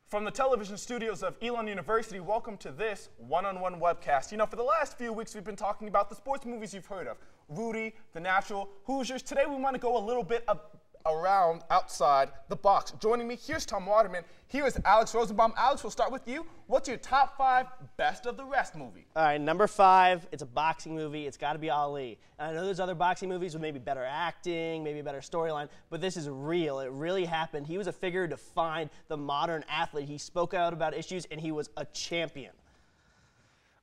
From the television studios of Elon University, welcome to this one-on-one webcast. You know, for the last few weeks, we've been talking about the sports movies you've heard of. Rudy, The Natural, Hoosiers. Today, we want to go a little bit around outside the box. Joining me, here's Tom Waterman. Here is Alex Rosenbaum. Alex, we'll start with you. What's your top 5 best of the rest movie? All right, number 5, it's a boxing movie. It's got to be Ali. And I know there's other boxing movies with maybe better acting, maybe a better storyline, but this is real. It really happened. He was a figure to define the modern athlete. He spoke out about issues, and he was a champion.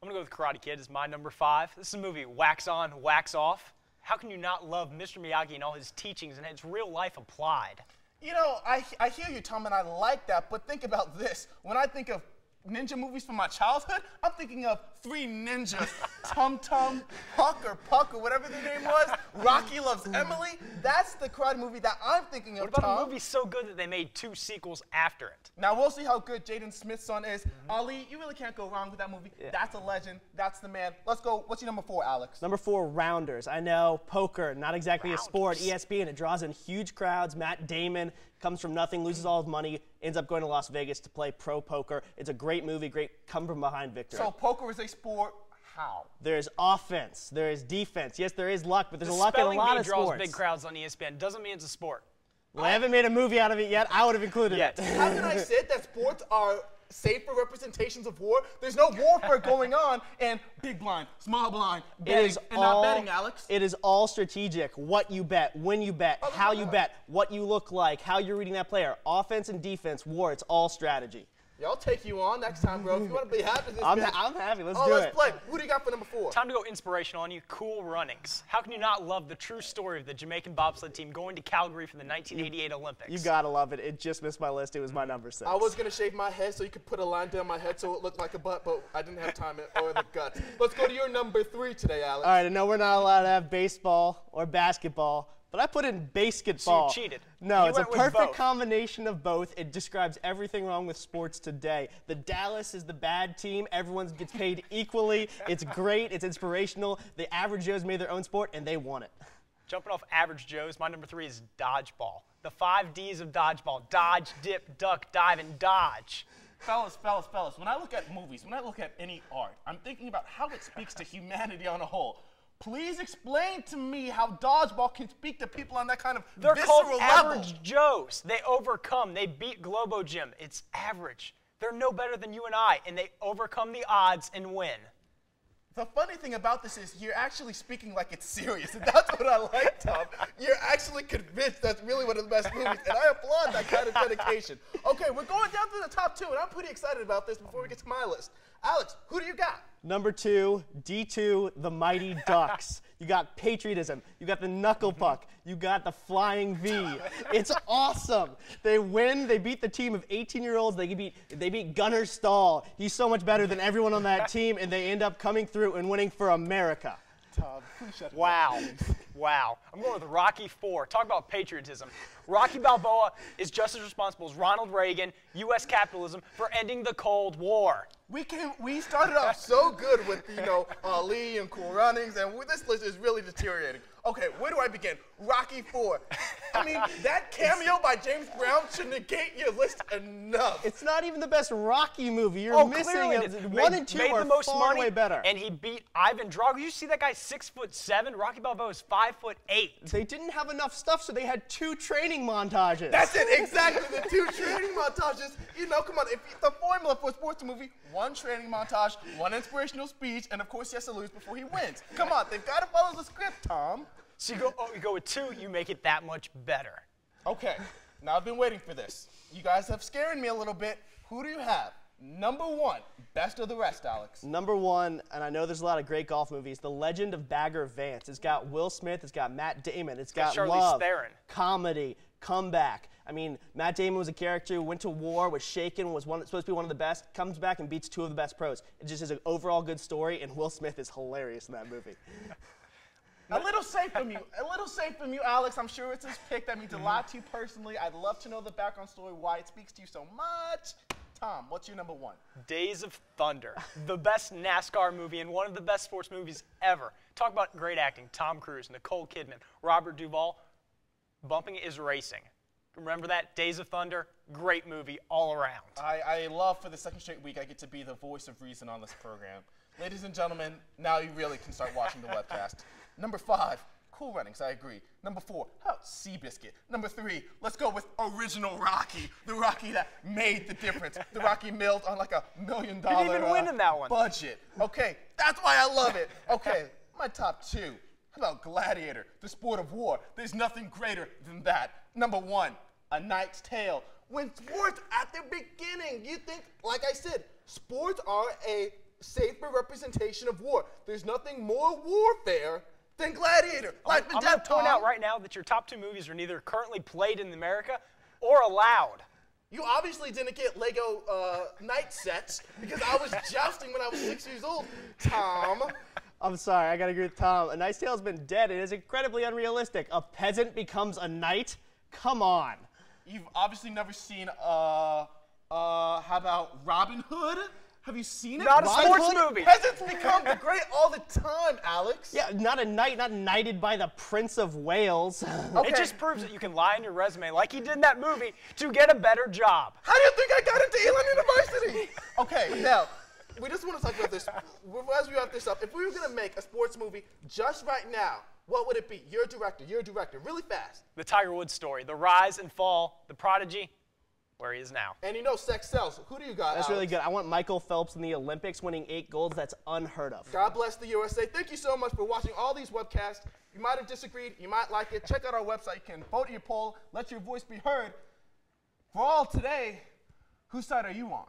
I'm going to go with Karate Kid as my number 5. This is a movie wax on, wax off. How can you not love Mr. Miyagi and all his teachings and his real life applied? You know, I hear you, Tom, and I like that, but think about this. When I think of ninja movies from my childhood, I'm thinking of Three Ninjas, Tum Tum, Puck or whatever the name was, Rocky Loves Emily. That's the karate movie that I'm thinking of, What about Tom. a movie so good that they made 2 sequels after it? Now, we'll see how good Jaden Smith's son is. Ali, you really can't go wrong with that movie. Yeah. That's a legend. That's the man. Let's go. What's your number 4, Alex? Number 4, Rounders. I know, poker, not exactly a sport. Rounders. ESPN, it draws in huge crowds. Matt Damon comes from nothing, loses all his money, ends up going to Las Vegas to play pro poker. It's a great movie, great come-from-behind victory. So poker is a sport. How? There's offense, there is defense. Yes, there is luck, but there's a luck in a Spelling lot bee of draws sports. big crowds on ESPN. Doesn't mean it's a sport. Well, I haven't made a movie out of it yet. I would have included it. Haven't I said that sports are safer representations of war? There's no warfare going on, and big blind, small blind, betting, and not betting, Alex. It is all strategic. What you bet, when you bet, how you bet, what you look like, how you're reading that player. Offense and defense, war, it's all strategy. Yeah, I'll take you on next time, bro. If you want to be happy this I'm happy. Let's do it. Let's play. Who do you got for number 4? Time to go inspirational on you. Cool Runnings. How can you not love the true story of the Jamaican bobsled team going to Calgary for the 1988 Olympics? You gotta love it. It just missed my list. It was my number 6. I was going to shave my head so you could put a line down my head so it looked like a butt, but I didn't have time or the guts. Let's go to your number 3 today, Alex. All right, I know we're not allowed to have baseball or basketball, but I put in basketball. So you cheated. No, You it's a went with perfect both. combination of both. It describes everything wrong with sports today. The Dallas is the bad team. Everyone gets paid equally. It's great. It's inspirational. The average Joes made their own sport, and they won it. Jumping off average Joes, my number 3 is dodgeball. The 5 Ds of dodgeball. Dodge, dip, duck, dive, and dodge. Fellas, when I look at movies, when I look at any art, I'm thinking about how it speaks to humanity on a whole. Please explain to me how dodgeball can speak to people on that kind of They're visceral called level. average Joes. They overcome. They beat Globo Gym. It's average. They're no better than you and I, and they overcome the odds and win. The funny thing about this is you're actually speaking like it's serious, and that's what I like, Tom. You're actually convinced that's really one of the best movies, and I applaud that kind of dedication. Okay, we're going down to the top 2, and I'm pretty excited about this before we get to my list. Alex, who do you got? Number 2, D2, the Mighty Ducks. You got patriotism. You got the knuckle puck. You got the flying V. It's awesome. They win. They beat the team of 18-year-olds. They beat Gunnar Stahl. He's so much better than everyone on that team, and they end up coming through and winning for America. Tom, please shut up. Wow. Wow. I'm going with Rocky IV. Talk about patriotism. Rocky Balboa is just as responsible as Ronald Reagan, U.S. capitalism, for ending the Cold War. We started off so good with, Ali and Cool Runnings, and this list is really deteriorating. Okay, where do I begin? Rocky IV. I mean, that cameo by James Brown should negate your list enough. It's not even the best Rocky movie. You're missing clearly it. it 1 and 2 made are the most far money, way better. and he beat Ivan Drago. You see that guy 6'7"? Rocky Balboa is 5'8". They didn't have enough stuff, so they had 2 training montages. That's it, exactly. The 2 training montages. Come on, if the formula for a sports movie, 1 training montage, 1 inspirational speech, and of course he has to lose before he wins. Come on, they've got to follow the script, Tom. So you go with 2, you make it that much better. Okay, now I've been waiting for this. You guys have scared me a little bit. Who do you have? Number 1, best of the rest, Alex. Number 1, and I know there's a lot of great golf movies, The Legend of Bagger Vance. It's got Will Smith, it's got Matt Damon, it's got Charlize love, Theron. comedy, come back. I mean, Matt Damon was a character who went to war, was shaken, was supposed to be one of the best, comes back and beats 2 of the best pros. It just is an overall good story, and Will Smith is hilarious in that movie. A little safe from you. A little safe from you, Alex. I'm sure it's his pick. That means a lot to you personally. I'd love to know the background story, why it speaks to you so much. Tom, what's your number 1? Days of Thunder, the best NASCAR movie and one of the best sports movies ever. Talk about great acting. Tom Cruise, Nicole Kidman, Robert Duvall. Bumping is racing. Remember that? Days of Thunder, great movie all around. I love for the second straight week I get to be the voice of reason on this program. Ladies and gentlemen, now you really can start watching the webcast. Number 5, Cool Runnings, I agree. Number 4, how about Seabiscuit? Number 3, let's go with original Rocky, the Rocky that made the difference. The Rocky milled on like $1 million Didn't even win in that one. budget. Okay, that's why I love it. Okay, my top 2. How about Gladiator, the sport of war? There's nothing greater than that. Number 1, A Knight's Tale. When sports at their beginning, you think, like I said, sports are a safer representation of war. There's nothing more warfare than Gladiator. I'm going to point out right now that your top 2 movies are neither currently played in America or allowed. You obviously didn't get Lego knight sets because I was jousting when I was 6 years old, Tom. I'm sorry, I gotta agree with Tom. A Knight's Tale has been dead. It is incredibly unrealistic. A peasant becomes a knight? Come on. You've obviously never seen, how about Robin Hood? Have you seen it? Not a Robin sports Hood? movie. Peasants become the great all the time, Alex. Yeah, not a knight, not knighted by the Prince of Wales. Okay. It just proves that you can lie on your resume like he did in that movie to get a better job. How do you think I got into Elon University? Okay, now, we just want to talk about this. As we wrap this up, if we were going to make a sports movie just right now, what would it be? You're a director, really fast. The Tiger Woods story, the rise and fall, the prodigy, where he is now. And you know sex sells. Who do you got, That's Alex? really good. I want Michael Phelps in the Olympics winning 8 golds. That's unheard of. God bless the USA. Thank you so much for watching all these webcasts. You might have disagreed. You might like it. Check out our website. You can vote your poll. Let your voice be heard. For all today, whose side are you on?